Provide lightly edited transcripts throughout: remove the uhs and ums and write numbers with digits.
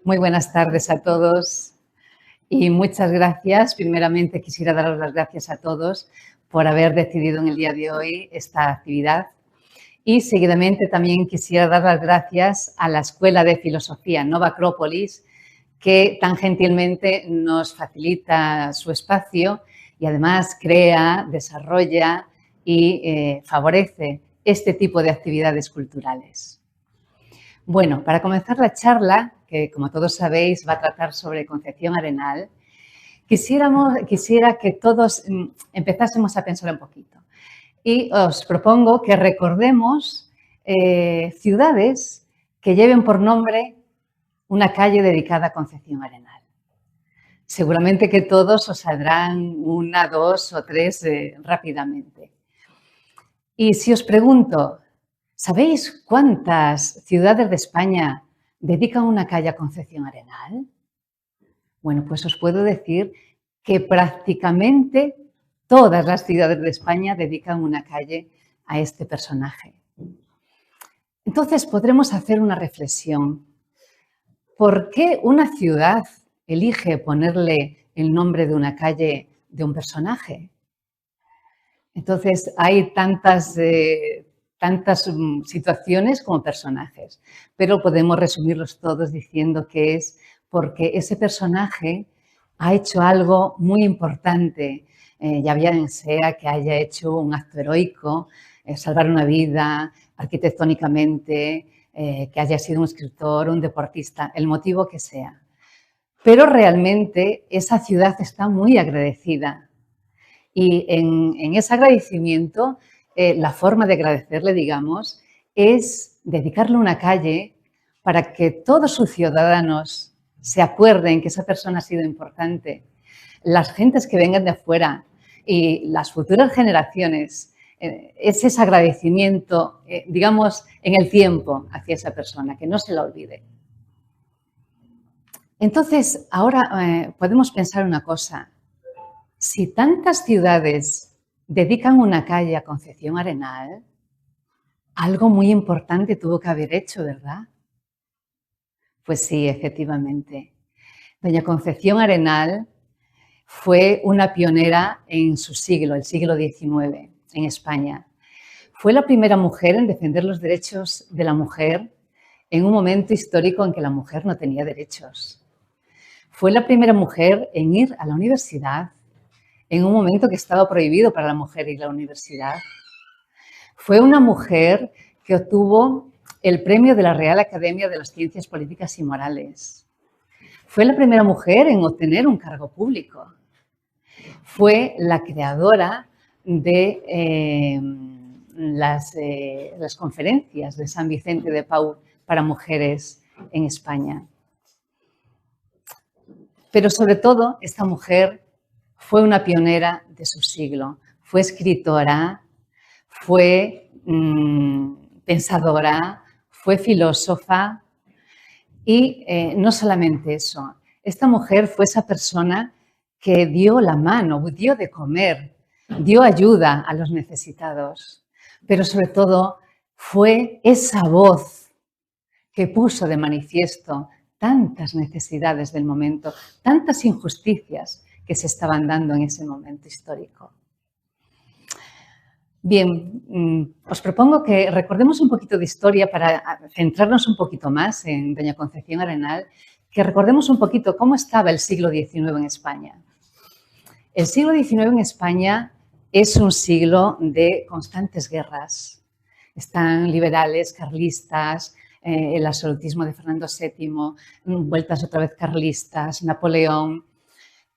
Muy buenas tardes a todos y muchas gracias. Primeramente quisiera daros las gracias a todos por haber decidido en el día de hoy esta actividad y seguidamente también quisiera dar las gracias a la Escuela de Filosofía Nova Acrópolis, que tan gentilmente nos facilita su espacio y además crea, desarrolla y favorece este tipo de actividades culturales. Bueno, para comenzar la charla, que como todos sabéis va a tratar sobre Concepción Arenal, quisiera que todos empezásemos a pensar un poquito. Y os propongo que recordemos ciudades que lleven por nombre una calle dedicada a Concepción Arenal. Seguramente que todos os saldrán una, dos o tres rápidamente. Y si os pregunto, ¿sabéis cuántas ciudades de España dedican una calle a Concepción Arenal? Bueno, pues os puedo decir que prácticamente todas las ciudades de España dedican una calle a este personaje. Entonces podremos hacer una reflexión. ¿Por qué una ciudad elige ponerle el nombre de una calle de un personaje? Entonces hay tantas situaciones como personajes, pero podemos resumirlos todos diciendo que es porque ese personaje ha hecho algo muy importante, ya bien sea que haya hecho un acto heroico, salvar una vida, arquitectónicamente, que haya sido un escritor, un deportista, el motivo que sea. Pero realmente esa ciudad está muy agradecida. Y en ese agradecimiento, la forma de agradecerle, digamos, es dedicarle una calle para que todos sus ciudadanos se acuerden que esa persona ha sido importante. Las gentes que vengan de afuera y las futuras generaciones, es ese agradecimiento, digamos, en el tiempo hacia esa persona, que no se la olvide. Entonces, ahora podemos pensar una cosa. Si tantas ciudades dedican una calle a Concepción Arenal, algo muy importante tuvo que haber hecho, ¿verdad? Pues sí, efectivamente. Doña Concepción Arenal fue una pionera en su siglo, el siglo XIX, en España. Fue la primera mujer en defender los derechos de la mujer en un momento histórico en que la mujer no tenía derechos. Fue la primera mujer en ir a la universidad en un momento que estaba prohibido para la mujer ir a la universidad. Fue una mujer que obtuvo el premio de la Real Academia de las Ciencias Políticas y Morales. Fue la primera mujer en obtener un cargo público. Fue la creadora de las conferencias de San Vicente de Paúl para mujeres en España. Pero sobre todo, esta mujer fue una pionera de su siglo. Fue escritora, fue pensadora, fue filósofa y no solamente eso. Esta mujer fue esa persona que dio la mano, dio de comer, dio ayuda a los necesitados, pero sobre todo fue esa voz que puso de manifiesto tantas necesidades del momento, tantas injusticias que se estaban dando en ese momento histórico. Bien, os propongo que recordemos un poquito de historia para centrarnos un poquito más en doña Concepción Arenal, que recordemos un poquito cómo estaba el siglo XIX en España. El siglo XIX en España es un siglo de constantes guerras. Están liberales, carlistas, el absolutismo de Fernando VII, vueltas otra vez carlistas, Napoleón.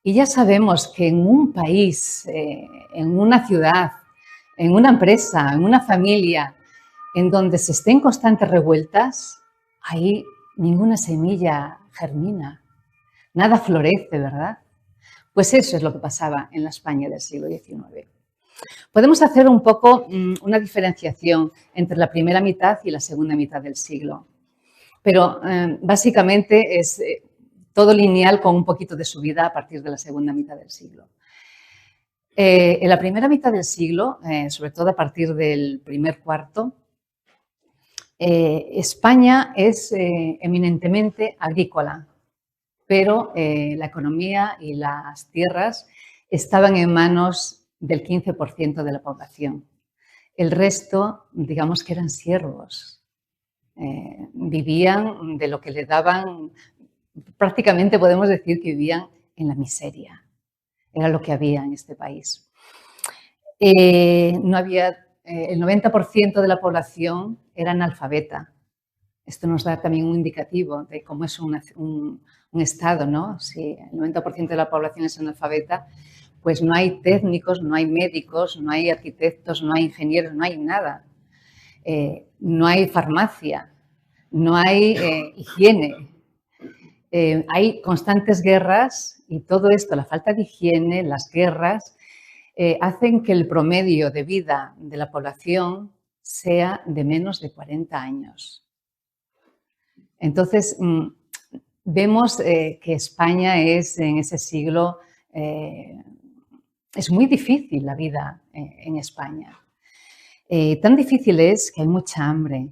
Y ya sabemos que en un país, en una ciudad, en una empresa, en una familia, en donde se estén constantes revueltas, ahí ninguna semilla germina, nada florece, ¿verdad? Pues eso es lo que pasaba en la España del siglo XIX. Podemos hacer un poco una diferenciación entre la primera mitad y la segunda mitad del siglo, pero básicamente es todo lineal con un poquito de subida a partir de la segunda mitad del siglo. En la primera mitad del siglo, sobre todo a partir del primer cuarto, España es eminentemente agrícola. pero la economía y las tierras estaban en manos del 15% de la población. El resto, digamos que eran siervos. Vivían de lo que le daban, prácticamente podemos decir que vivían en la miseria. Era lo que había en este país. No había, el 90% de la población era analfabeta. Esto nos da también un indicativo de cómo es un estado, ¿no? Si el 90% de la población es analfabeta, pues no hay técnicos, no hay médicos, no hay arquitectos, no hay ingenieros, no hay nada. No hay farmacia, no hay higiene. Hay constantes guerras y todo esto, la falta de higiene, las guerras, hacen que el promedio de vida de la población sea de menos de 40 años. Entonces, vemos que España es en ese siglo, es muy difícil la vida en España. Tan difícil es que hay mucha hambre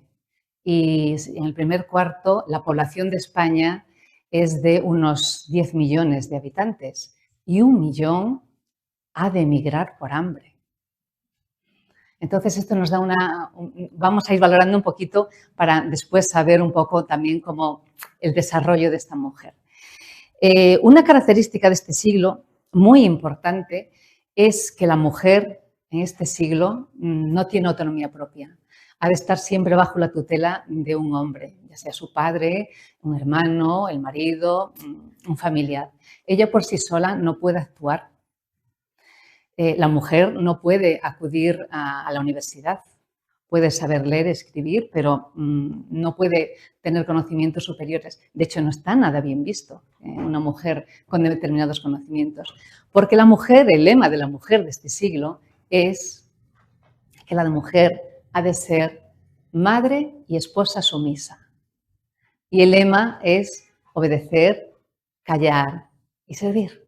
y en el primer cuarto la población de España es de unos 10 millones de habitantes y 1 millón ha de emigrar por hambre. Entonces, esto nos da vamos a ir valorando un poquito para después saber un poco también cómo el desarrollo de esta mujer. Una característica de este siglo muy importante es que la mujer en este siglo no tiene autonomía propia. Ha de estar siempre bajo la tutela de un hombre, ya sea su padre, un hermano, el marido, un familiar. Ella por sí sola no puede actuar. La mujer no puede acudir a la universidad. Puede saber leer, escribir, pero no puede tener conocimientos superiores. De hecho, no está nada bien visto una mujer con determinados conocimientos. Porque la mujer, el lema de la mujer de este siglo es que la mujer ha de ser madre y esposa sumisa. Y el lema es obedecer, callar y servir.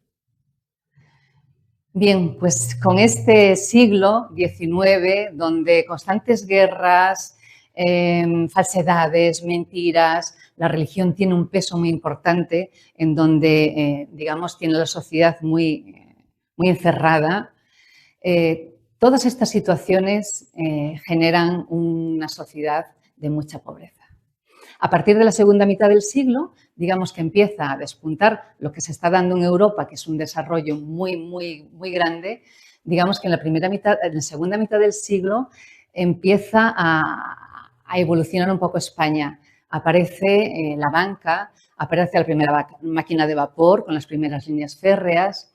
Bien, pues con este siglo XIX, donde constantes guerras, falsedades, mentiras, la religión tiene un peso muy importante, en donde, digamos, tiene la sociedad muy encerrada, todas estas situaciones generan una sociedad de mucha pobreza. A partir de la segunda mitad del siglo, digamos que empieza a despuntar lo que se está dando en Europa, que es un desarrollo muy grande. Digamos que en la segunda mitad del siglo empieza a evolucionar un poco España. Aparece la banca, aparece la primera máquina de vapor con las primeras líneas férreas,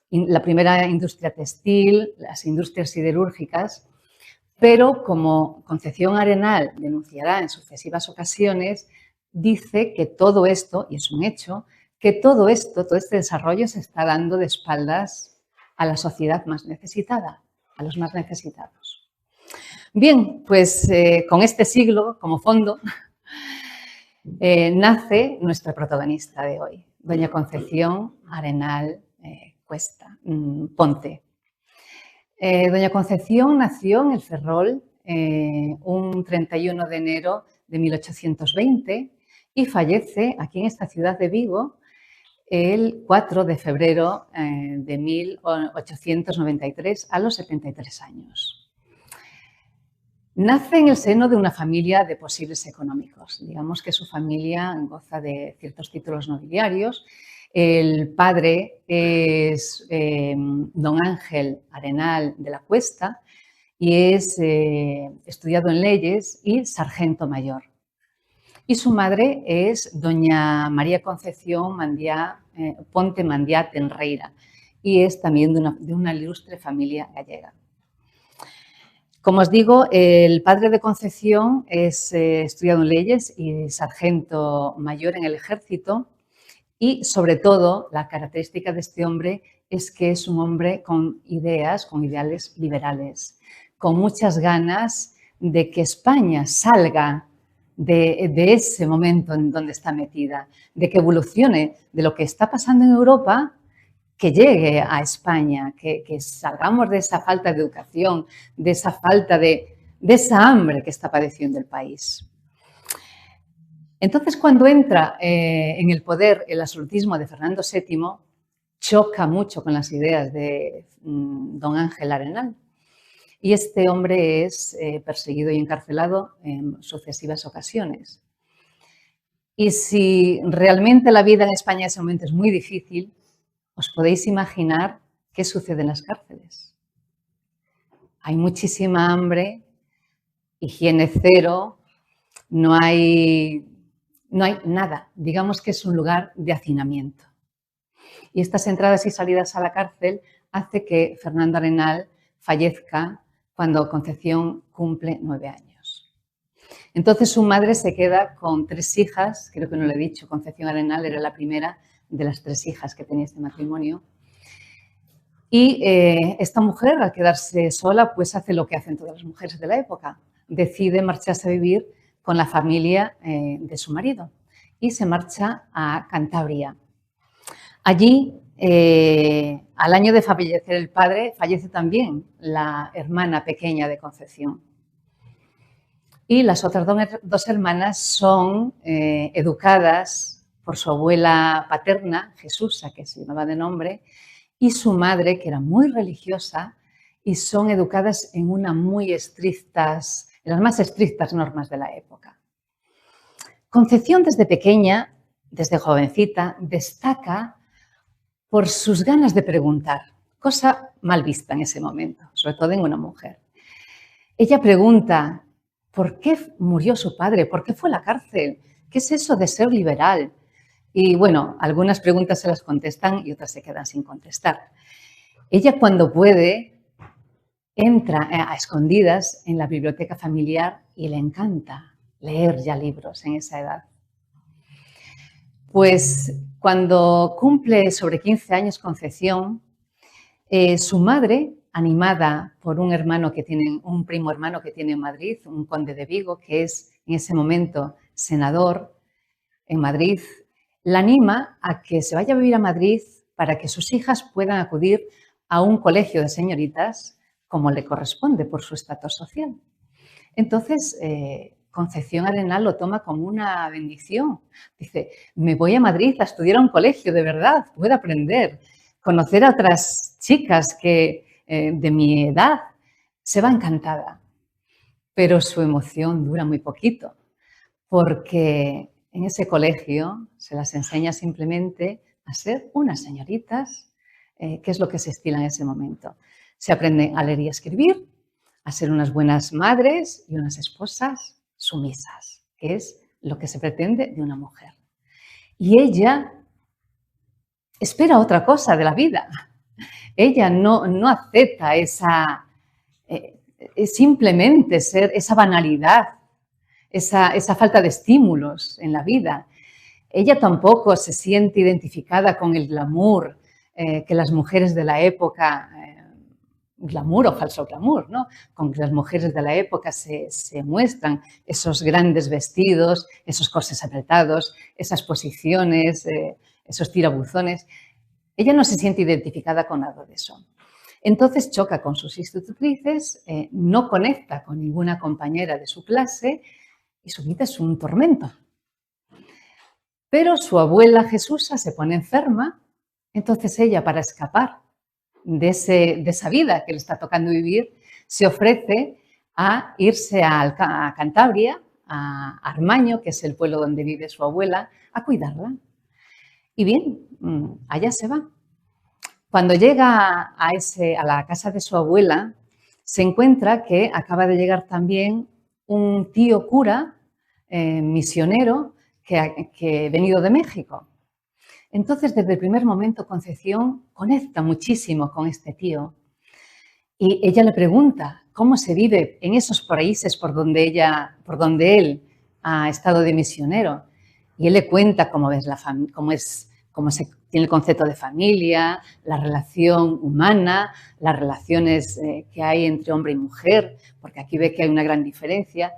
la primera industria textil, las industrias siderúrgicas. Pero, como Concepción Arenal denunciará en sucesivas ocasiones, dice que todo esto, y es un hecho, que todo este desarrollo se está dando de espaldas a la sociedad más necesitada, a los más necesitados. Bien, pues con este siglo como fondo nace nuestra protagonista de hoy, doña Concepción Arenal Cuesta Ponte. Doña Concepción nació en el Ferrol un 31 de enero de 1820 y fallece aquí en esta ciudad de Vigo el 4 de febrero de 1893 a los 73 años. Nace en el seno de una familia de posibles económicos. Digamos que su familia goza de ciertos títulos nobiliarios. El padre es don Ángel Arenal de la Cuesta y es estudiado en leyes y sargento mayor. Y su madre es doña María Concepción Ponte Mandiá Tenreira y es también de una ilustre familia gallega. Como os digo, el padre de Concepción es estudiado en leyes y sargento mayor en el ejército. Y, sobre todo, la característica de este hombre es que es un hombre con ideales liberales, con muchas ganas de que España salga de ese momento en donde está metida, de que evolucione de lo que está pasando en Europa, que llegue a España, que salgamos de esa falta de educación, de esa falta de esa hambre que está padeciendo el país. Entonces, cuando entra en el poder el absolutismo de Fernando VII, choca mucho con las ideas de don Ángel Arenal. Y este hombre es perseguido y encarcelado en sucesivas ocasiones. Y si realmente la vida en España en ese momento es muy difícil, os podéis imaginar qué sucede en las cárceles. Hay muchísima hambre, higiene cero, no hay nada. Digamos que es un lugar de hacinamiento. Y estas entradas y salidas a la cárcel hace que Fernando Arenal fallezca cuando Concepción cumple 9 años. Entonces su madre se queda con 3 hijas, creo que no lo he dicho, Concepción Arenal era la primera de las 3 hijas que tenía este matrimonio. Y esta mujer, al quedarse sola, pues hace lo que hacen todas las mujeres de la época. Decide marcharse a vivir con la familia de su marido y se marcha a Cantabria. Allí, al año de fallecer el padre, fallece también la hermana pequeña de Concepción. Y las otras 2 hermanas son educadas por su abuela paterna, Jesusa, que se llamaba de nombre, y su madre, que era muy religiosa, y son educadas en en las más estrictas normas de la época. Concepción desde pequeña, desde jovencita, destaca por sus ganas de preguntar, cosa mal vista en ese momento, sobre todo en una mujer. Ella pregunta, ¿por qué murió su padre? ¿Por qué fue a la cárcel? ¿Qué es eso de ser liberal? Y bueno, algunas preguntas se las contestan y otras se quedan sin contestar. Ella, cuando puede, entra a escondidas en la biblioteca familiar y le encanta leer ya libros en esa edad. Pues cuando cumple sobre 15 años Concepción, su madre, animada por un primo hermano que tiene en Madrid, un conde de Vigo, que es en ese momento senador en Madrid, la anima a que se vaya a vivir a Madrid para que sus hijas puedan acudir a un colegio de señoritas como le corresponde por su estatus social. Entonces, Concepción Arenal lo toma como una bendición. Dice, me voy a Madrid a estudiar a un colegio, de verdad, puedo aprender, conocer a otras chicas de mi edad. Se va encantada, pero su emoción dura muy poquito, porque en ese colegio se las enseña simplemente a ser unas señoritas, que es lo que se estila en ese momento. Se aprenden a leer y a escribir, a ser unas buenas madres y unas esposas sumisas, que es lo que se pretende de una mujer. Y ella espera otra cosa de la vida. Ella no acepta simplemente ser esa banalidad, esa falta de estímulos en la vida. Ella tampoco se siente identificada con el glamour que las mujeres de la época, glamour o falso glamour, ¿no? Con que las mujeres de la época se muestran, esos grandes vestidos, esos corsés apretados, esas posiciones, esos tirabuzones. Ella no se siente identificada con nada de eso. Entonces choca con sus institutrices, no conecta con ninguna compañera de su clase y su vida es un tormento. Pero su abuela Jesusa se pone enferma, entonces ella, para escapar de esa vida que le está tocando vivir, se ofrece a irse a Cantabria, a Armaño, que es el pueblo donde vive su abuela, a cuidarla. Y bien, allá se va. Cuando llega a la casa de su abuela, se encuentra que acaba de llegar también un tío cura, misionero, que ha venido de México. Entonces, desde el primer momento, Concepción conecta muchísimo con este tío. Y ella le pregunta cómo se vive en esos países por donde él ha estado de misionero. Y él le cuenta cómo se tiene el concepto de familia, la relación humana, las relaciones que hay entre hombre y mujer, porque aquí ve que hay una gran diferencia.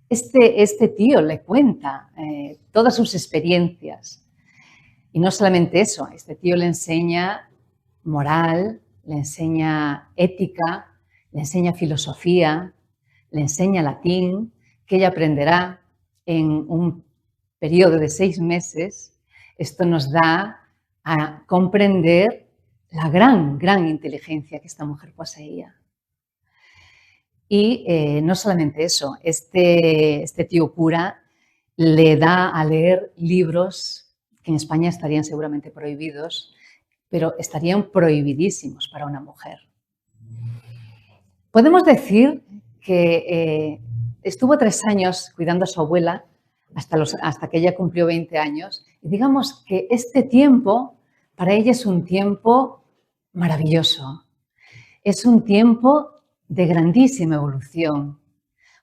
Este tío le cuenta todas sus experiencias. Y no solamente eso, este tío le enseña moral, le enseña ética, le enseña filosofía, le enseña latín, que ella aprenderá en un periodo de 6 meses, esto nos da a comprender la gran inteligencia que esta mujer poseía. Y no solamente eso, este tío cura le da a leer libros que en España estarían seguramente prohibidos, pero estarían prohibidísimos para una mujer. Podemos decir que estuvo 3 años cuidando a su abuela hasta que ella cumplió 20 años. Y digamos que este tiempo para ella es un tiempo maravilloso. Es un tiempo de grandísima evolución,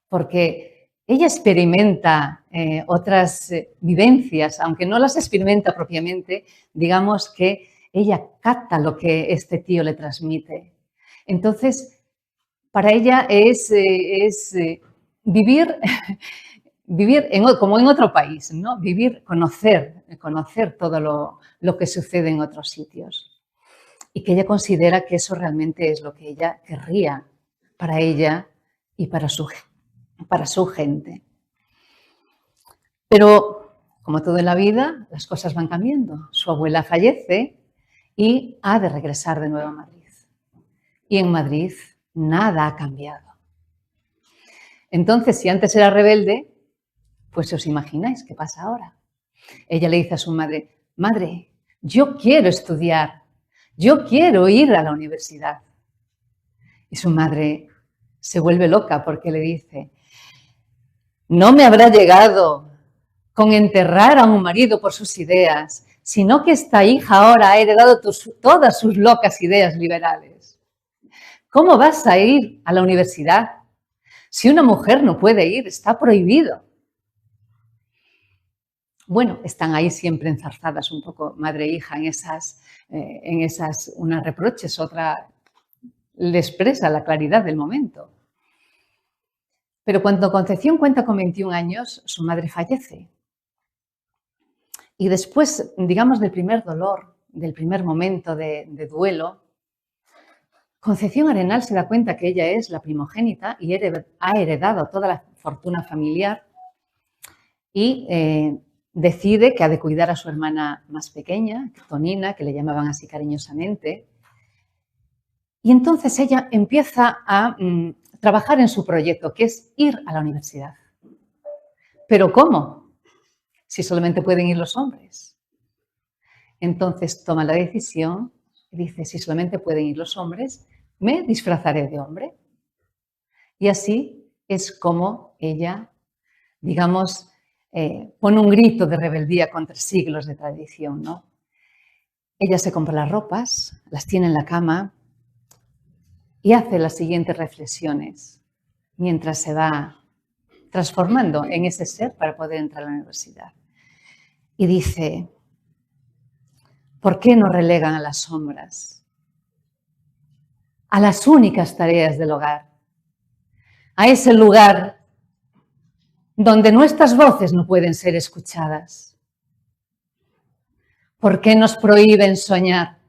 porque ella experimenta otras vivencias, aunque no las experimenta propiamente, digamos que ella capta lo que este tío le transmite. Entonces, para ella es vivir, como en otro país, ¿no? Vivir, conocer todo lo que sucede en otros sitios. Y que ella considera que eso realmente es lo que ella querría para ella y para su gente. Pero, como todo en la vida, las cosas van cambiando. Su abuela fallece y ha de regresar de nuevo a Madrid. Y en Madrid nada ha cambiado. Entonces, si antes era rebelde, pues os imagináis qué pasa ahora. Ella le dice a su madre, madre, yo quiero estudiar, yo quiero ir a la universidad. Y su madre se vuelve loca porque le dice, no me habrá llegado con enterrar a un marido por sus ideas, sino que esta hija ahora ha heredado todas sus locas ideas liberales. ¿Cómo vas a ir a la universidad? Si una mujer no puede ir, está prohibido. Bueno, están ahí siempre enzarzadas un poco madre e hija en esas, una reproches, otra le expresa la claridad del momento. Pero cuando Concepción cuenta con 21 años, su madre fallece. Y después, digamos, del primer dolor, del primer momento de duelo, Concepción Arenal se da cuenta que ella es la primogénita y ha heredado toda la fortuna familiar y decide que ha de cuidar a su hermana más pequeña, Tonina, que le llamaban así cariñosamente. Y entonces ella empieza a trabajar en su proyecto, que es ir a la universidad. ¿Pero cómo? Si solamente pueden ir los hombres. Entonces toma la decisión y dice, si solamente pueden ir los hombres, me disfrazaré de hombre. Y así es como ella, digamos, pone un grito de rebeldía contra siglos de tradición, ¿no? Ella se compra las ropas, las tiene en la cama y hace las siguientes reflexiones mientras se va transformando en ese ser para poder entrar a la universidad. Y dice, ¿por qué nos relegan a las sombras? A las únicas tareas del hogar, a ese lugar donde nuestras voces no pueden ser escuchadas. ¿Por qué nos prohíben soñar?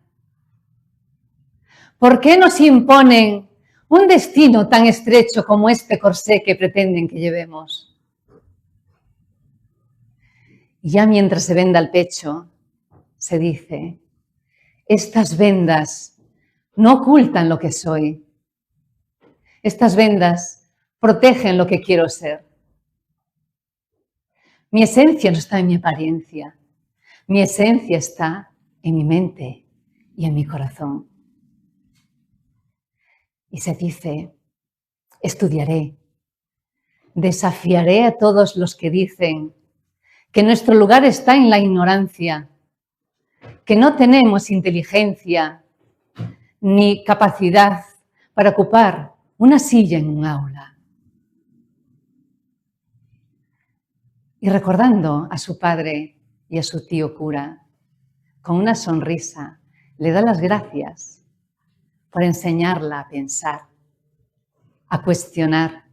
¿Por qué nos imponen un destino tan estrecho como este corsé que pretenden que llevemos? Y ya mientras se venda el pecho, se dice, estas vendas no ocultan lo que soy. Estas vendas protegen lo que quiero ser. Mi esencia no está en mi apariencia. Mi esencia está en mi mente y en mi corazón. Y se dice, estudiaré, desafiaré a todos los que dicen que nuestro lugar está en la ignorancia, que no tenemos inteligencia ni capacidad para ocupar una silla en un aula. Y recordando a su padre y a su tío cura, con una sonrisa, le da las gracias por enseñarla a pensar, a cuestionar.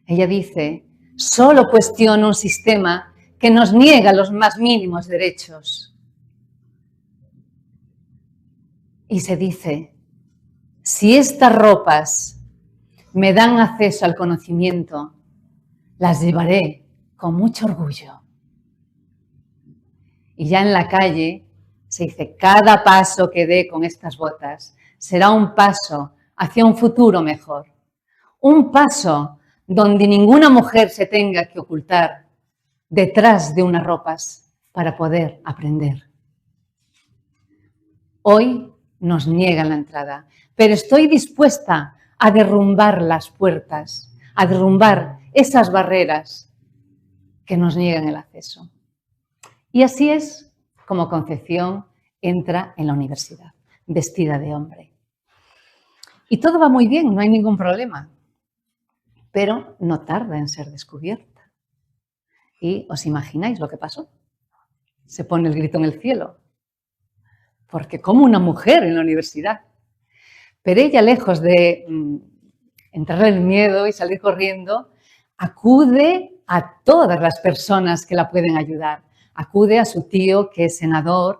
Ella dice, solo cuestiono un sistema que nos niega los más mínimos derechos. Y se dice, si estas ropas me dan acceso al conocimiento, las llevaré con mucho orgullo. Y ya en la calle se dice, cada paso que dé con estas botas será un paso hacia un futuro mejor. Un paso donde ninguna mujer se tenga que ocultar detrás de unas ropas para poder aprender. Hoy nos niegan la entrada, pero estoy dispuesta a derrumbar las puertas, a derrumbar esas barreras que nos niegan el acceso. Y así es como Concepción entra en la universidad, vestida de hombre. Y todo va muy bien, no hay ningún problema, pero no tarda en ser descubierta. Y os imagináis lo que pasó. Se pone el grito en el cielo, porque como una mujer en la universidad. Pero ella, lejos de entrarle el miedo y salir corriendo, acude a todas las personas que la pueden ayudar. Acude a su tío, que es senador,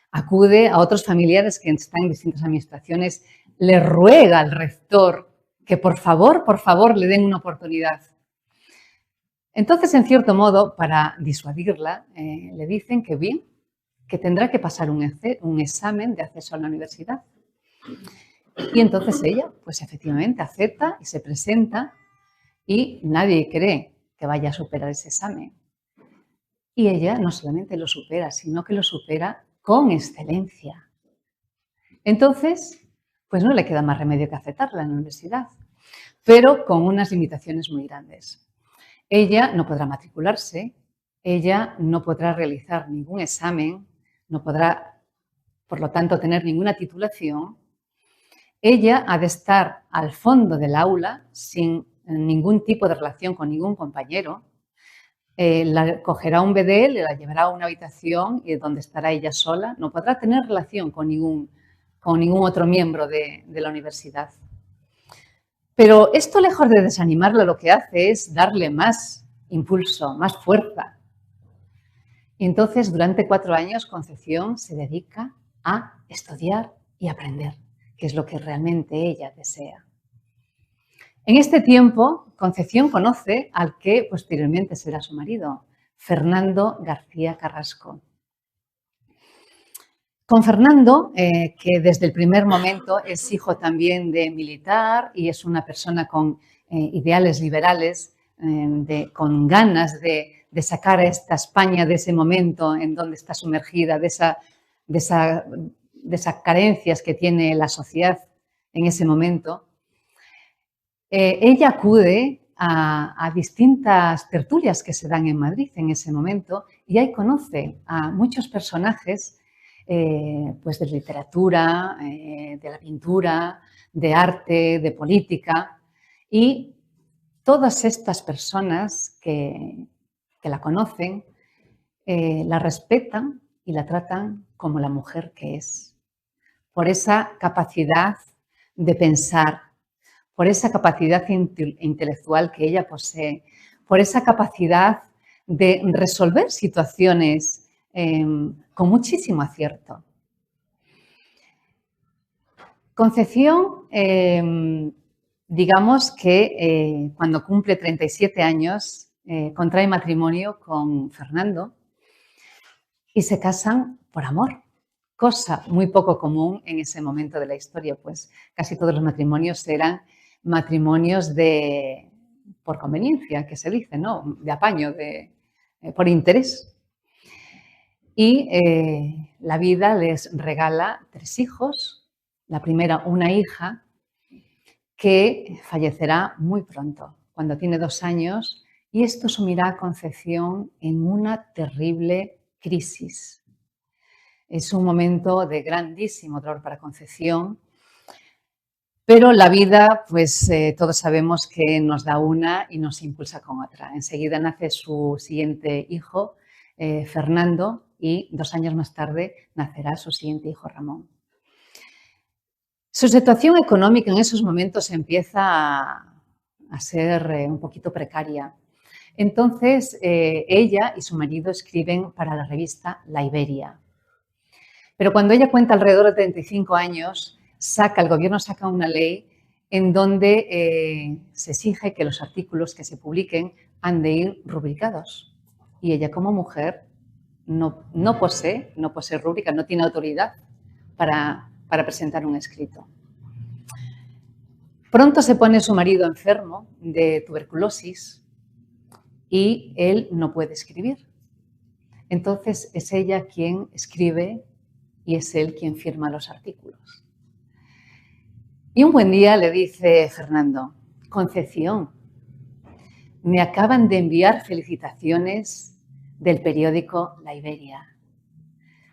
acude a otros familiares que están en distintas administraciones, le ruega al rector que por favor, le den una oportunidad. Entonces, en cierto modo, para disuadirla, le dicen que bien, que tendrá que pasar un examen de acceso a la universidad. Y entonces ella, pues efectivamente, acepta y se presenta y nadie cree que vaya a superar ese examen. Y ella no solamente lo supera, sino que lo supera con excelencia. Entonces, pues no le queda más remedio que aceptarla en la universidad, pero con unas limitaciones muy grandes. Ella no podrá matricularse, ella no podrá realizar ningún examen, no podrá, por lo tanto, tener ninguna titulación. Ella ha de estar al fondo del aula sin ningún tipo de relación con ningún compañero. La cogerá un bedel, la llevará a una habitación y donde estará ella sola. No podrá tener relación con ningún otro miembro de la universidad. Pero esto, lejos de desanimarla, lo que hace es darle más impulso, más fuerza. Y entonces, durante 4 años, Concepción se dedica a estudiar y aprender, que es lo que realmente ella desea. En este tiempo, Concepción conoce al que posteriormente será su marido, Fernando García Carrasco. Con Fernando, que desde el primer momento es hijo también de militar y es una persona con ideales liberales, con ganas de sacar a esta España de ese momento en donde está sumergida, de esas carencias que tiene la sociedad en ese momento, ella acude a distintas tertulias que se dan en Madrid en ese momento y ahí conoce a muchos personajes pues de literatura, de la pintura, de arte, de política, y todas estas personas que la conocen la respetan y la tratan como la mujer que es, por esa capacidad de pensar, por esa capacidad intelectual que ella posee, por esa capacidad de resolver situaciones con muchísimo acierto. Concepción, digamos que cuando cumple 37 años, contrae matrimonio con Fernando y se casan por amor, cosa muy poco común en ese momento de la historia, pues casi todos los matrimonios eran matrimonios por conveniencia, que se dice, ¿no? De apaño, por interés. Y la vida les regala 3 hijos, la primera una hija que fallecerá muy pronto, cuando tiene 2 años, y esto sumirá a Concepción en una terrible crisis. Es un momento de grandísimo dolor para Concepción, pero la vida, pues todos sabemos que nos da una y nos impulsa con otra. Enseguida nace su siguiente hijo, Fernando, y 2 años más tarde nacerá su siguiente hijo, Ramón. Su situación económica en esos momentos empieza a ser un poquito precaria. Entonces, ella y su marido escriben para la revista La Iberia. Pero cuando ella cuenta alrededor de 35 años, el gobierno saca una ley en donde se exige que los artículos que se publiquen han de ir rubricados. y ella como mujer no posee rúbrica, no tiene autoridad para presentar un escrito. Pronto se pone su marido enfermo de tuberculosis y él no puede escribir. Entonces es ella quien escribe y es él quien firma los artículos. Y un buen día le dice Fernando: Concepción, me acaban de enviar felicitaciones del periódico La Iberia.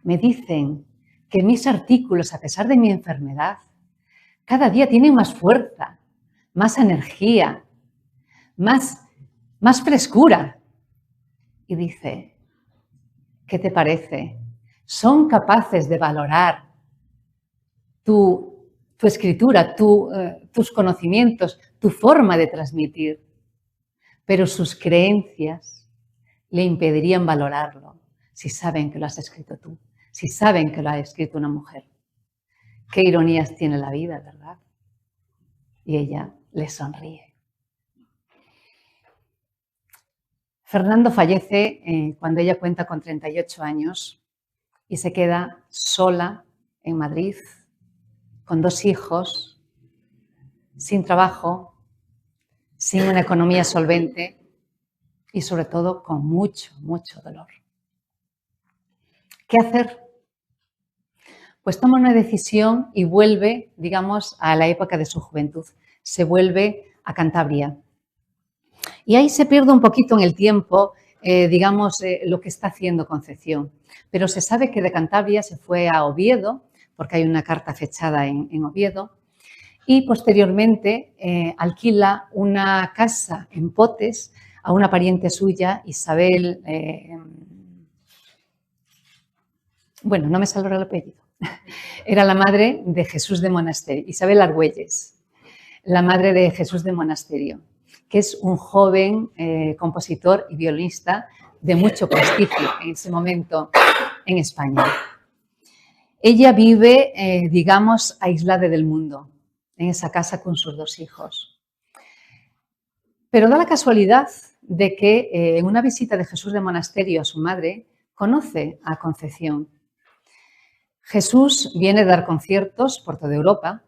Me dicen que mis artículos, a pesar de mi enfermedad, cada día tienen más fuerza, más energía, más frescura. Y dice: ¿qué te parece? Son capaces de valorar tu escritura, tus conocimientos, tu forma de transmitir, pero sus creencias le impedirían valorarlo si saben que lo has escrito tú, si saben que lo ha escrito una mujer. Qué ironías tiene la vida, ¿verdad? Y ella le sonríe. Fernando fallece cuando ella cuenta con 38 años y se queda sola en Madrid, con 2 hijos, sin trabajo, sin una economía solvente y sobre todo con mucho, mucho dolor. ¿Qué hacer? Pues toma una decisión y vuelve, digamos, a la época de su juventud. Se vuelve a Cantabria. Y ahí se pierde un poquito en el tiempo, lo que está haciendo Concepción. Pero se sabe que de Cantabria se fue a Oviedo, porque hay una carta fechada en Oviedo, y posteriormente alquila una casa en Potes a una pariente suya, Isabel, no me saldrá el apellido, era la madre de Jesús de Monasterio, Isabel Argüelles, la madre de Jesús de Monasterio, que es un joven compositor y violinista de mucho prestigio en ese momento en España. Ella vive, aislada del mundo, en esa casa con sus 2 hijos. Pero da la casualidad de que en una visita de Jesús de Monasterio a su madre, conoce a Concepción. Jesús viene a dar conciertos por toda Europa,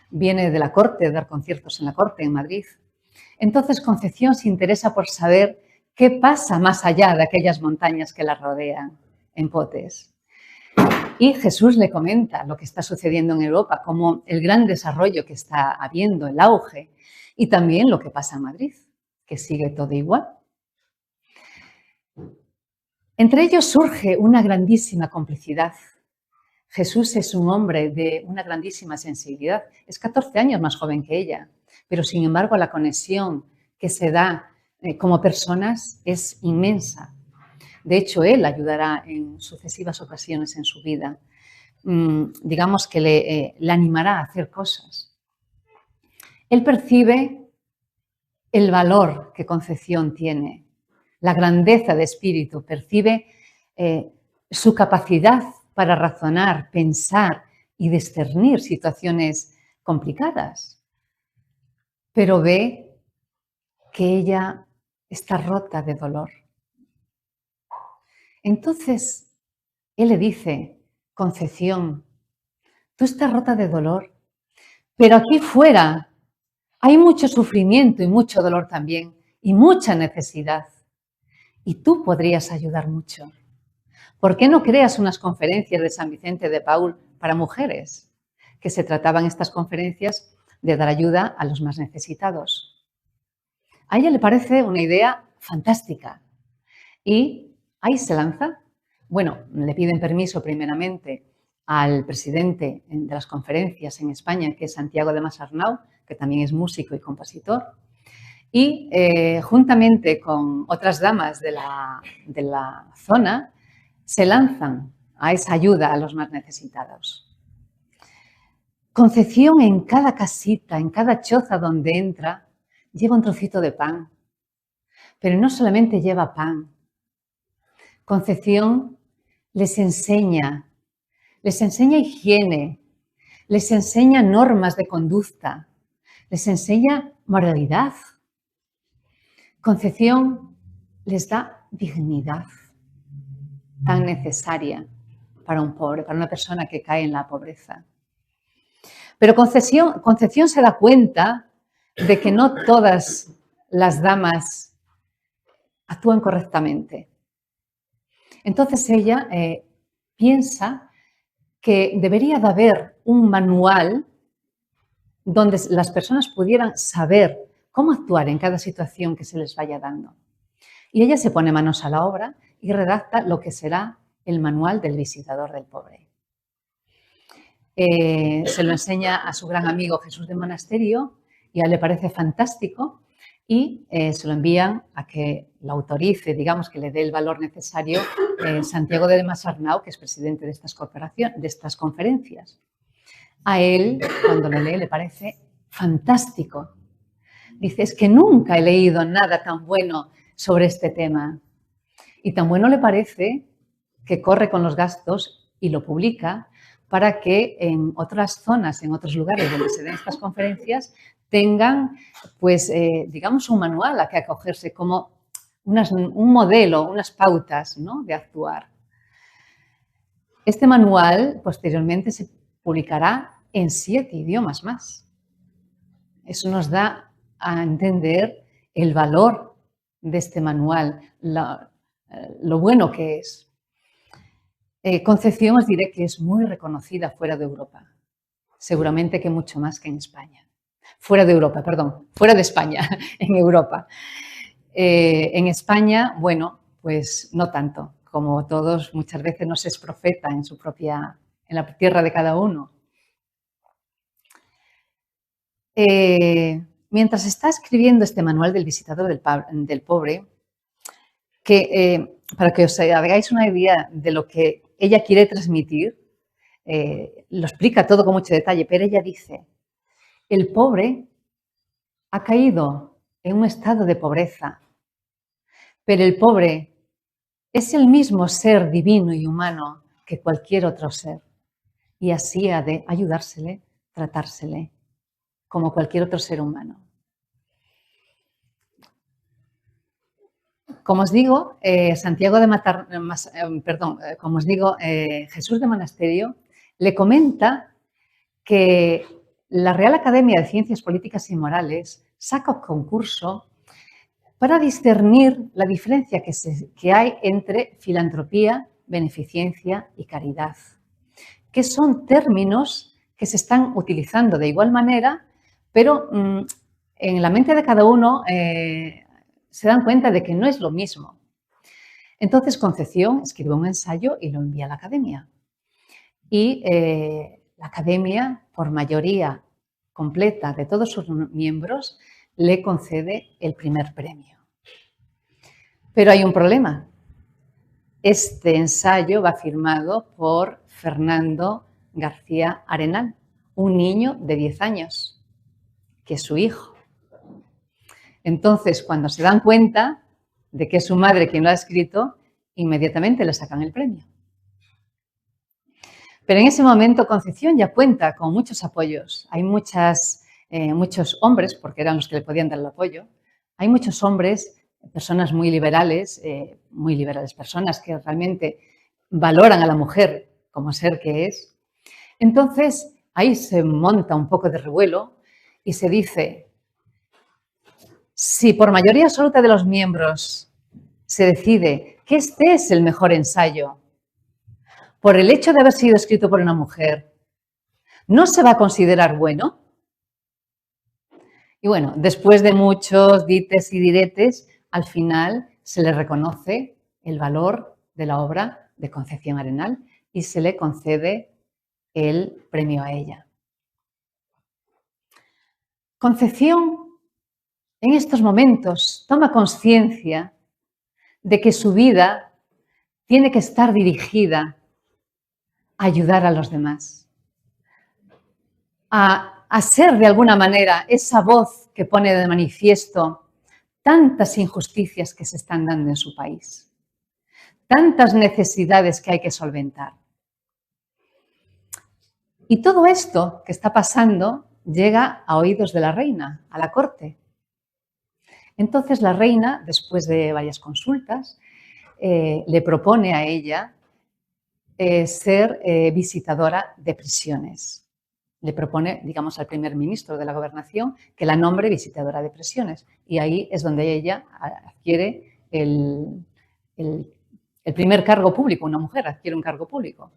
viene de la corte a dar conciertos en la corte en Madrid. Entonces Concepción se interesa por saber qué pasa más allá de aquellas montañas que la rodean en Potes. Y Jesús le comenta lo que está sucediendo en Europa, como el gran desarrollo que está habiendo, el auge, y también lo que pasa en Madrid, que sigue todo igual. Entre ellos surge una grandísima complicidad. Jesús es un hombre de una grandísima sensibilidad, es 14 años más joven que ella, pero sin embargo la conexión que se da como personas es inmensa. De hecho, él ayudará en sucesivas ocasiones en su vida. Digamos que le animará a hacer cosas. Él percibe el valor que Concepción tiene, la grandeza de espíritu, percibe su capacidad para razonar, pensar y discernir situaciones complicadas. Pero ve que ella está rota de dolor. Entonces, él le dice: Concepción, tú estás rota de dolor, pero aquí fuera hay mucho sufrimiento y mucho dolor también, y mucha necesidad. Y tú podrías ayudar mucho. ¿Por qué no creas unas conferencias de San Vicente de Paúl para mujeres? Que se trataban estas conferencias de dar ayuda a los más necesitados. A ella le parece una idea fantástica y ahí se lanza. Bueno, le piden permiso primeramente al presidente de las conferencias en España, que es Santiago de Masarnau, que también es músico y compositor, y juntamente con otras damas de la zona se lanzan a esa ayuda a los más necesitados. Concepción en cada casita, en cada choza donde entra, lleva un trocito de pan, pero no solamente lleva pan. Concepción les enseña higiene, les enseña normas de conducta, les enseña moralidad. Concepción les da dignidad tan necesaria para un pobre, para una persona que cae en la pobreza. Pero Concepción se da cuenta de que no todas las damas actúan correctamente. Entonces ella piensa que debería de haber un manual donde las personas pudieran saber cómo actuar en cada situación que se les vaya dando. Y ella se pone manos a la obra y redacta lo que será el manual del visitador del pobre. Se lo enseña a su gran amigo Jesús de Monasterio y a él le parece fantástico y se lo envían a que lo autorice, digamos, que le dé el valor necesario Santiago de Masarnau, que es presidente de estas conferencias. A él, cuando lo lee, le parece fantástico. Dice, es que nunca he leído nada tan bueno sobre este tema. Y tan bueno le parece que corre con los gastos y lo publica para que en otras zonas, en otros lugares donde se den estas conferencias, tengan, pues, digamos, un manual a que acogerse, como un modelo, unas pautas, ¿no?, de actuar. Este manual posteriormente se publicará en 7 idiomas más. Eso nos da a entender el valor de este manual, lo bueno que es. Concepción, os diré que es muy reconocida fuera de Europa. Seguramente que mucho más que en España. Fuera de Europa, perdón, fuera de España, en Europa. En España, bueno, pues no tanto. Como todos, muchas veces no se es profeta en la tierra de cada uno. Mientras está escribiendo este manual del visitador del pobre, que para que os hagáis una idea de lo que ella quiere transmitir, lo explica todo con mucho detalle, pero ella dice, el pobre ha caído en un estado de pobreza, pero el pobre es el mismo ser divino y humano que cualquier otro ser, y así ha de ayudársele, tratársele, como cualquier otro ser humano. Como os digo, Jesús de Monasterio le comenta que la Real Academia de Ciencias Políticas y Morales saca un concurso para discernir la diferencia que hay entre filantropía, beneficencia y caridad, que son términos que se están utilizando de igual manera, pero en la mente de cada uno se dan cuenta de que no es lo mismo. Entonces Concepción escribe un ensayo y lo envía a la Academia. Y la Academia, por mayoría completa de todos sus miembros, le concede el primer premio. Pero hay un problema. Este ensayo va firmado por Fernando García Arenal, un niño de 10 años, que es su hijo. Entonces, cuando se dan cuenta de que es su madre quien lo ha escrito, inmediatamente le sacan el premio. Pero en ese momento Concepción ya cuenta con muchos apoyos. Hay muchos hombres, porque eran los que le podían dar el apoyo, hay muchos hombres, personas muy liberales, personas que realmente valoran a la mujer como ser que es. Entonces, ahí se monta un poco de revuelo y se dice, si por mayoría absoluta de los miembros se decide que este es el mejor ensayo, por el hecho de haber sido escrito por una mujer, ¿no se va a considerar bueno? Y bueno, después de muchos dites y diretes, al final se le reconoce el valor de la obra de Concepción Arenal y se le concede el premio a ella. Concepción, en estos momentos, toma conciencia de que su vida tiene que estar dirigida a ayudar a los demás, a ser de alguna manera esa voz que pone de manifiesto tantas injusticias que se están dando en su país, tantas necesidades que hay que solventar. Y todo esto que está pasando llega a oídos de la reina, a la corte. Entonces la reina, después de varias consultas, le propone a ella ser visitadora de prisiones. Le propone, digamos, al primer ministro de la gobernación que la nombre visitadora de prisiones. Y ahí es donde ella adquiere el primer cargo público, una mujer adquiere un cargo público.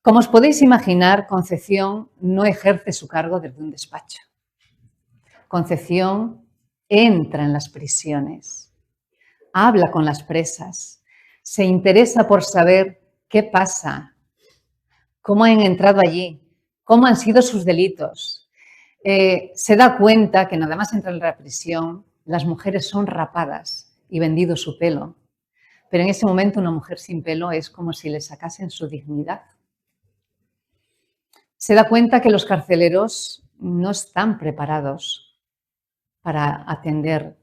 Como os podéis imaginar, Concepción no ejerce su cargo desde un despacho. Concepción entra en las prisiones, habla con las presas, se interesa por saber qué pasa, cómo han entrado allí, cómo han sido sus delitos. Se da cuenta que nada más entrar en la prisión, las mujeres son rapadas y vendido su pelo. Pero en ese momento una mujer sin pelo es como si le sacasen su dignidad. Se da cuenta que los carceleros no están preparados para atender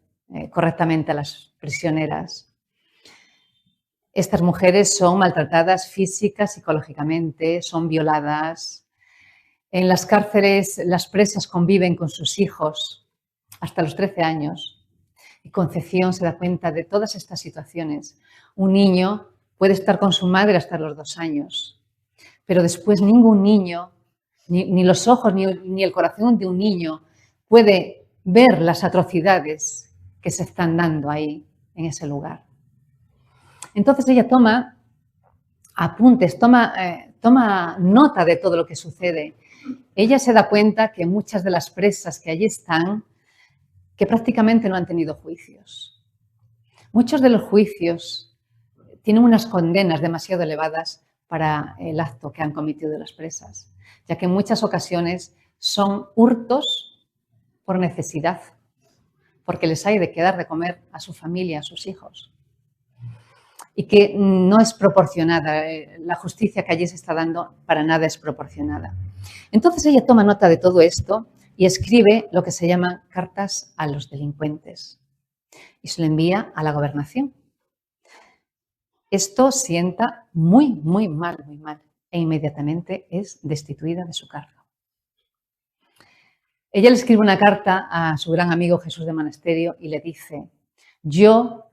correctamente a las prisioneras. Estas mujeres son maltratadas física, psicológicamente, son violadas. En las cárceles las presas conviven con sus hijos hasta los 13 años. Y Concepción se da cuenta de todas estas situaciones. Un niño puede estar con su madre hasta los 2 años, pero después ningún niño, ni los ojos ni el corazón de un niño puede ver las atrocidades que se están dando ahí, en ese lugar. Entonces ella toma apuntes, toma nota de todo lo que sucede. Ella se da cuenta que muchas de las presas que allí están, que prácticamente no han tenido juicios. Muchos de los juicios tienen unas condenas demasiado elevadas para el acto que han cometido las presas, ya que en muchas ocasiones son hurtos por necesidad, porque les hay de quedar de comer a su familia, a sus hijos. Y que no es proporcionada, la justicia que allí se está dando para nada es proporcionada. Entonces ella toma nota de todo esto y escribe lo que se llaman cartas a los delincuentes y se lo envía a la gobernación. Esto sienta muy mal e inmediatamente es destituida de su cargo. Ella le escribe una carta a su gran amigo Jesús de Monasterio y le dice: yo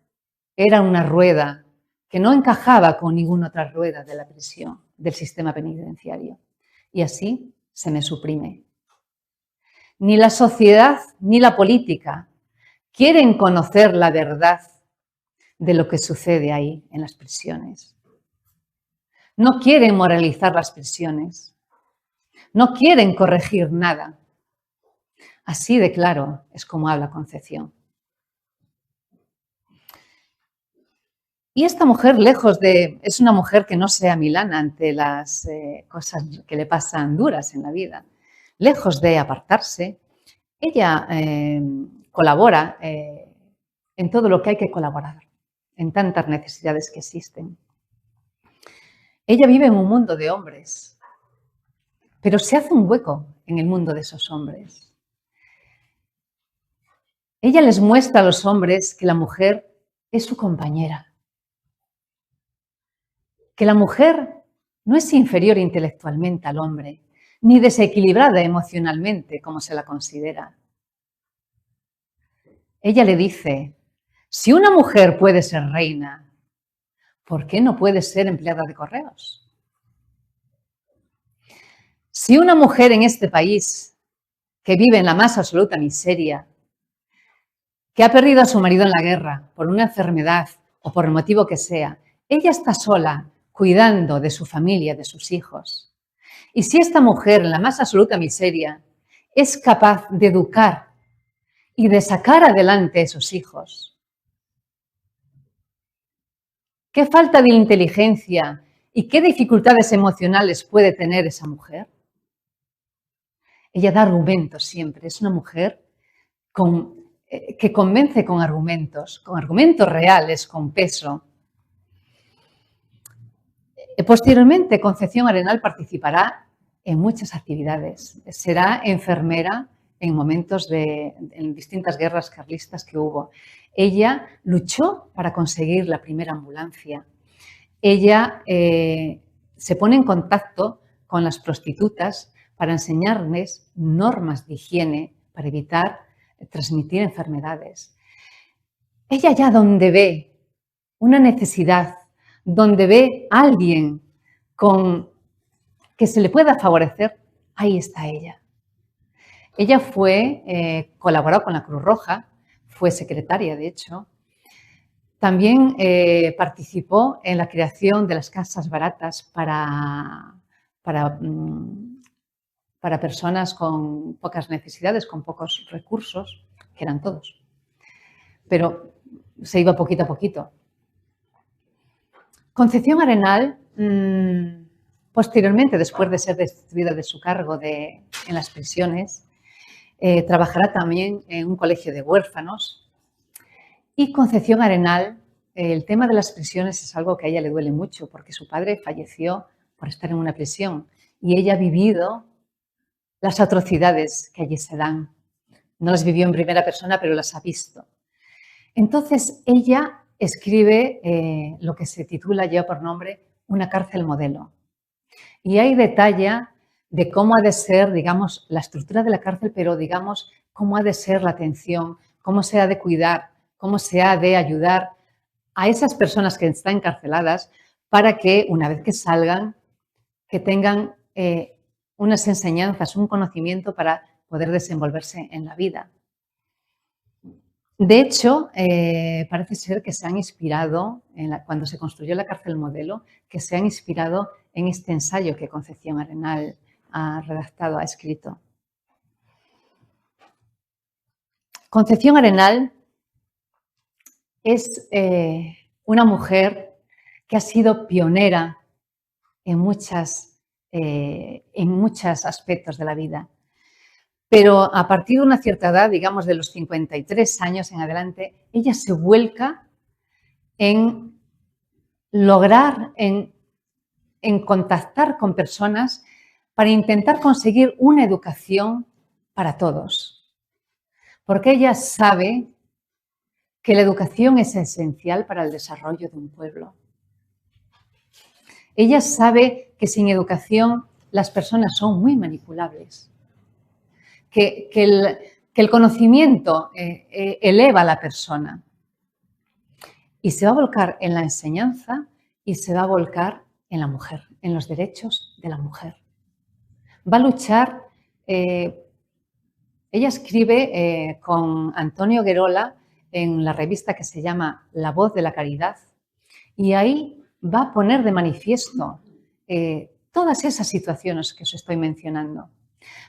era una rueda que no encajaba con ninguna otra rueda de la prisión, del sistema penitenciario, y así se me suprime. Ni la sociedad ni la política quieren conocer la verdad de lo que sucede ahí en las prisiones. No quieren moralizar las prisiones, no quieren corregir nada. Así de claro es como habla Concepción. Y esta mujer, es una mujer que no se amilana ante las cosas que le pasan duras en la vida. Lejos de apartarse, ella colabora en todo lo que hay que colaborar, en tantas necesidades que existen. Ella vive en un mundo de hombres, pero se hace un hueco en el mundo de esos hombres. Ella les muestra a los hombres que la mujer es su compañera, que la mujer no es inferior intelectualmente al hombre, ni desequilibrada emocionalmente como se la considera. Ella le dice: si una mujer puede ser reina, ¿por qué no puede ser empleada de correos? Si una mujer en este país, que vive en la más absoluta miseria, que ha perdido a su marido en la guerra por una enfermedad o por el motivo que sea, ella está sola cuidando de su familia, de sus hijos. Y si esta mujer en la más absoluta miseria es capaz de educar y de sacar adelante a esos hijos, ¿qué falta de inteligencia y qué dificultades emocionales puede tener esa mujer? Ella da argumentos siempre, es una mujer que convence con argumentos reales, con peso. Posteriormente, Concepción Arenal participará en muchas actividades. Será enfermera en distintas guerras carlistas que hubo. Ella luchó para conseguir la primera ambulancia. Ella se pone en contacto con las prostitutas para enseñarles normas de higiene para evitar transmitir enfermedades. Ella ya donde ve una necesidad, donde ve a alguien que se le pueda favorecer, ahí está ella. Ella colaboró con la Cruz Roja, fue secretaria, de hecho. También participó en la creación de las casas baratas para personas con pocas necesidades, con pocos recursos, que eran todos. Pero se iba poquito a poquito. Concepción Arenal, posteriormente, después de ser destituida de su cargo en las prisiones, trabajará también en un colegio de huérfanos. Y Concepción Arenal, el tema de las prisiones es algo que a ella le duele mucho, porque su padre falleció por estar en una prisión y ella ha vivido las atrocidades que allí se dan. No las vivió en primera persona, pero las ha visto. Entonces, ella escribe lo que se titula, lleva por nombre, Una cárcel modelo. Y ahí detalla de cómo ha de ser, digamos, la estructura de la cárcel, pero, digamos, cómo ha de ser la atención, cómo se ha de cuidar, cómo se ha de ayudar a esas personas que están encarceladas para que, una vez que salgan, que tengan unas enseñanzas, un conocimiento para poder desenvolverse en la vida. De hecho, parece ser que se han inspirado, cuando se construyó la cárcel modelo, que se han inspirado en este ensayo que Concepción Arenal ha redactado, ha escrito. Concepción Arenal es una mujer que ha sido pionera en muchos aspectos de la vida. Pero a partir de una cierta edad, digamos de los 53 años en adelante, ella se vuelca en lograr, en contactar con personas para intentar conseguir una educación para todos. Porque ella sabe que la educación es esencial para el desarrollo de un pueblo. Ella sabe que sin educación las personas son muy manipulables. Que el conocimiento eleva a la persona y se va a volcar en la enseñanza y se va a volcar en la mujer, en los derechos de la mujer. Va a luchar, ella escribe con Antonio Guerola en la revista que se llama La Voz de la Caridad y ahí va a poner de manifiesto todas esas situaciones que os estoy mencionando.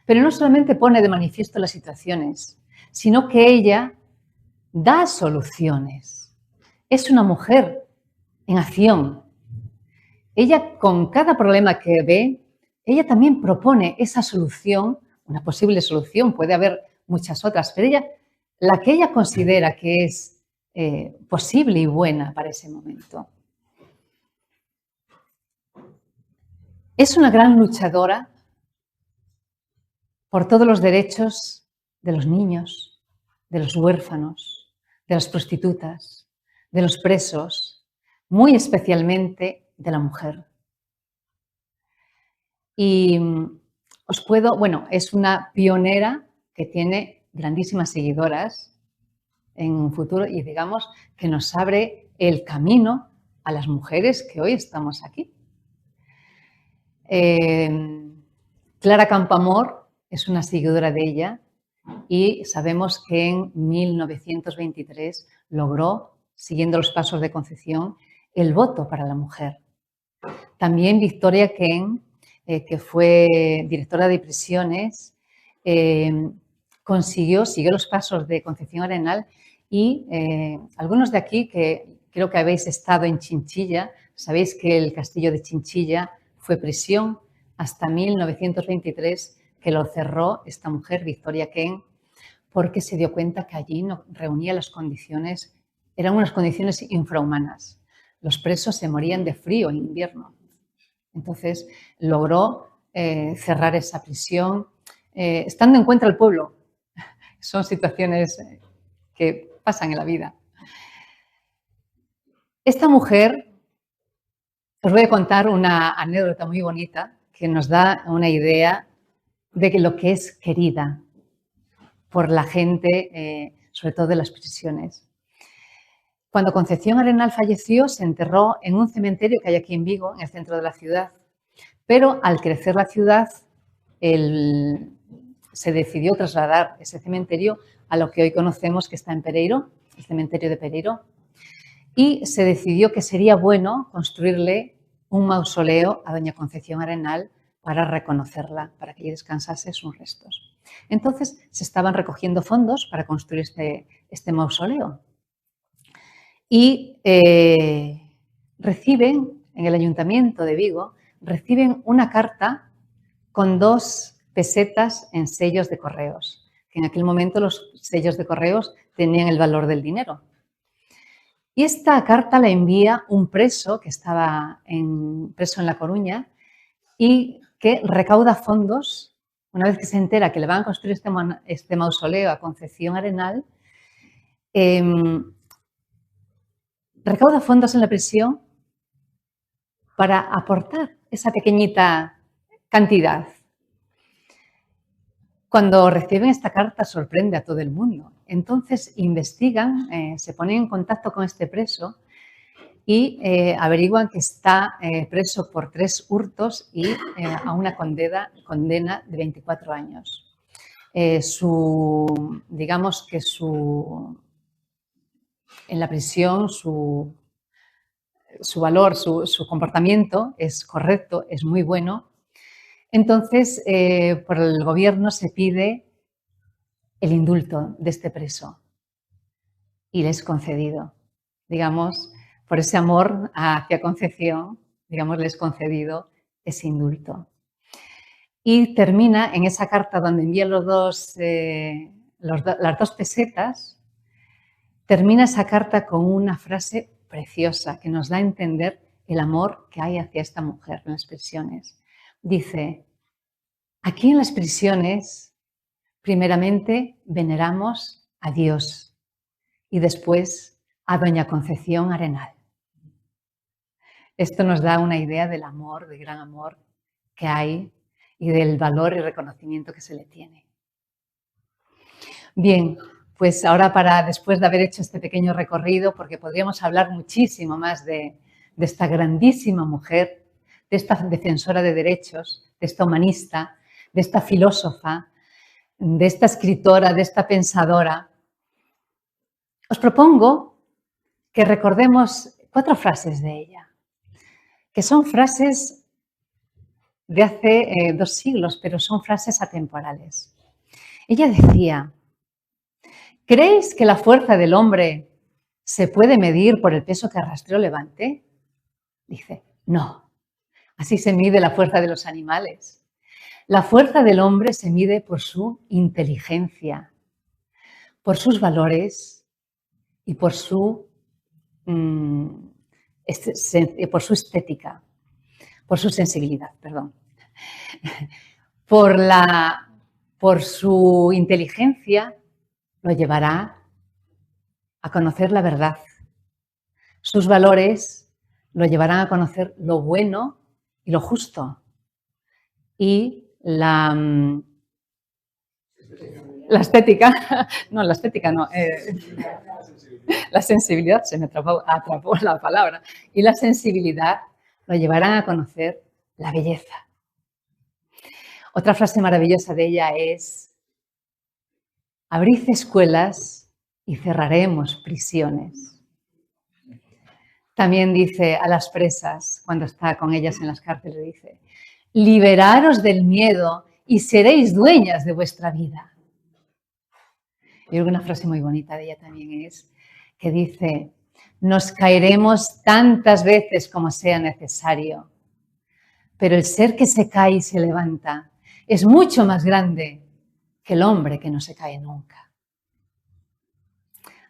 Pero no solamente pone de manifiesto las situaciones, sino que ella da soluciones. Es una mujer en acción. Ella, con cada problema que ve, ella también propone esa solución, una posible solución, puede haber muchas otras, pero la que ella considera que es posible y buena para ese momento. Es una gran luchadora por todos los derechos de los niños, de los huérfanos, de las prostitutas, de los presos, muy especialmente de la mujer. Y es una pionera que tiene grandísimas seguidoras en un futuro y digamos que nos abre el camino a las mujeres que hoy estamos aquí. Clara Campoamor es una seguidora de ella y sabemos que en 1923 logró, siguiendo los pasos de Concepción, el voto para la mujer. También Victoria Kent, que fue directora de prisiones, siguió los pasos de Concepción Arenal y algunos de aquí que creo que habéis estado en Chinchilla, sabéis que el castillo de Chinchilla fue prisión hasta 1923, que lo cerró esta mujer, Victoria Kent, porque se dio cuenta que allí no reunía las condiciones, eran unas condiciones infrahumanas. Los presos se morían de frío en invierno. Entonces logró cerrar esa prisión, estando en contra del pueblo. Son situaciones que pasan en la vida. Esta mujer, os voy a contar una anécdota muy bonita que nos da una idea de lo que es querida por la gente, sobre todo de las prisiones. Cuando Concepción Arenal falleció, se enterró en un cementerio que hay aquí en Vigo, en el centro de la ciudad. Pero al crecer la ciudad, se decidió trasladar ese cementerio a lo que hoy conocemos que está en Pereiro, el cementerio de Pereiro, y se decidió que sería bueno construirle un mausoleo a doña Concepción Arenal para reconocerla, para que ella descansase sus restos. Entonces se estaban recogiendo fondos para construir este mausoleo. Y reciben, en el Ayuntamiento de Vigo, reciben una carta con 2 pesetas en sellos de correos, que en aquel momento los sellos de correos tenían el valor del dinero. Y esta carta la envía un preso que estaba preso en La Coruña y que recauda fondos. Una vez que se entera que le van a construir este mausoleo a Concepción Arenal, recauda fondos en la prisión para aportar esa pequeñita cantidad. Cuando reciben esta carta sorprende a todo el mundo. Entonces investigan, se ponen en contacto con este preso y averiguan que está preso por 3 hurtos y a una condena de 24 años. Digamos que en la prisión su valor, su comportamiento es correcto, es muy bueno. Entonces, por el gobierno se pide el indulto de este preso y le es concedido. Digamos, por ese amor hacia Concepción, digamos, le es concedido ese indulto. Y termina en esa carta donde envía las 2 pesetas, termina esa carta con una frase preciosa que nos da a entender el amor que hay hacia esta mujer en las prisiones. Dice: aquí en las prisiones, primeramente veneramos a Dios y después a doña Concepción Arenal. Esto nos da una idea del amor, del gran amor que hay y del valor y reconocimiento que se le tiene. Bien, pues ahora después de haber hecho este pequeño recorrido, porque podríamos hablar muchísimo más de esta grandísima mujer, de esta defensora de derechos, de esta humanista, de esta filósofa, de esta escritora, de esta pensadora, os propongo que recordemos 4 frases de ella, que son frases de hace 2 siglos, pero son frases atemporales. Ella decía: ¿creéis que la fuerza del hombre se puede medir por el peso que arrastró o levante? Dice: no, así se mide la fuerza de los animales. La fuerza del hombre se mide por su inteligencia, por sus valores y por su estética, por su sensibilidad, perdón. Por su inteligencia lo llevará a conocer la verdad. Sus valores lo llevarán a conocer lo bueno y lo justo. Y la estética, no, la estética no, la sensibilidad, se me atrapó la palabra, y la sensibilidad lo llevarán a conocer la belleza. Otra frase maravillosa de ella es: abrid escuelas y cerraremos prisiones. También dice a las presas, cuando está con ellas en las cárceles, dice: liberaros del miedo y seréis dueñas de vuestra vida. Y creo que una frase muy bonita de ella también es que dice: nos caeremos tantas veces como sea necesario, pero el ser que se cae y se levanta es mucho más grande que el hombre que no se cae nunca.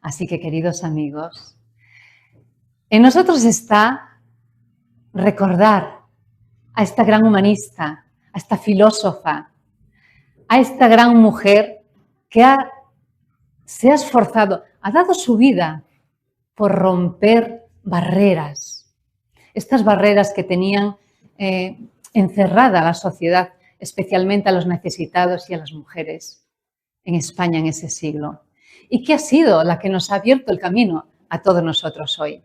Así que, queridos amigos, en nosotros está recordar a esta gran humanista, a esta filósofa, a esta gran mujer que se ha esforzado, ha dado su vida por romper barreras. Estas barreras que tenían encerrada a la sociedad, especialmente a los necesitados y a las mujeres en España en ese siglo. Y que ha sido la que nos ha abierto el camino a todos nosotros hoy.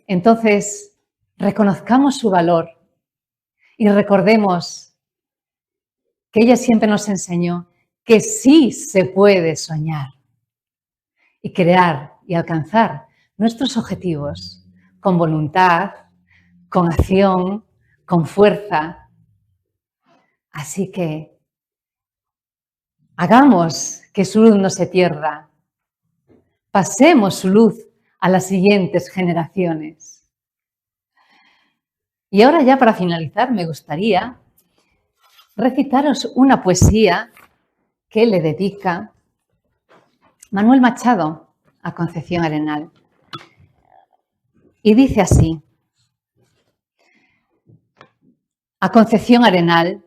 Entonces, reconozcamos su valor y recordemos que ella siempre nos enseñó que sí se puede soñar y crear y alcanzar nuestros objetivos con voluntad, con acción, con fuerza. Así que hagamos que su luz no se pierda. Pasemos su luz a las siguientes generaciones. Y ahora ya para finalizar me gustaría recitaros una poesía que le dedica Manuel Machado a Concepción Arenal. Y dice así: a Concepción Arenal,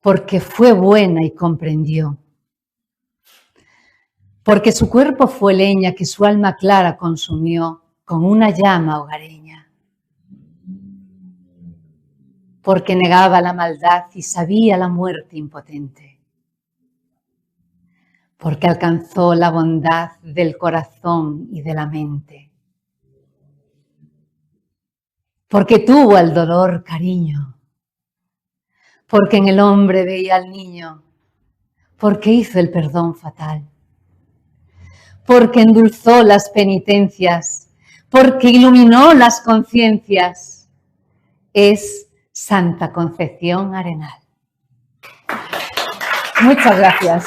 porque fue buena y comprendió, porque su cuerpo fue leña que su alma clara consumió con una llama hogareña, porque negaba la maldad y sabía la muerte impotente, porque alcanzó la bondad del corazón y de la mente, porque tuvo al dolor cariño, porque en el hombre veía al niño, porque hizo el perdón fatal, porque endulzó las penitencias, porque iluminó las conciencias. Es Santa Concepción Arenal. Muchas gracias.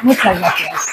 Muchas gracias.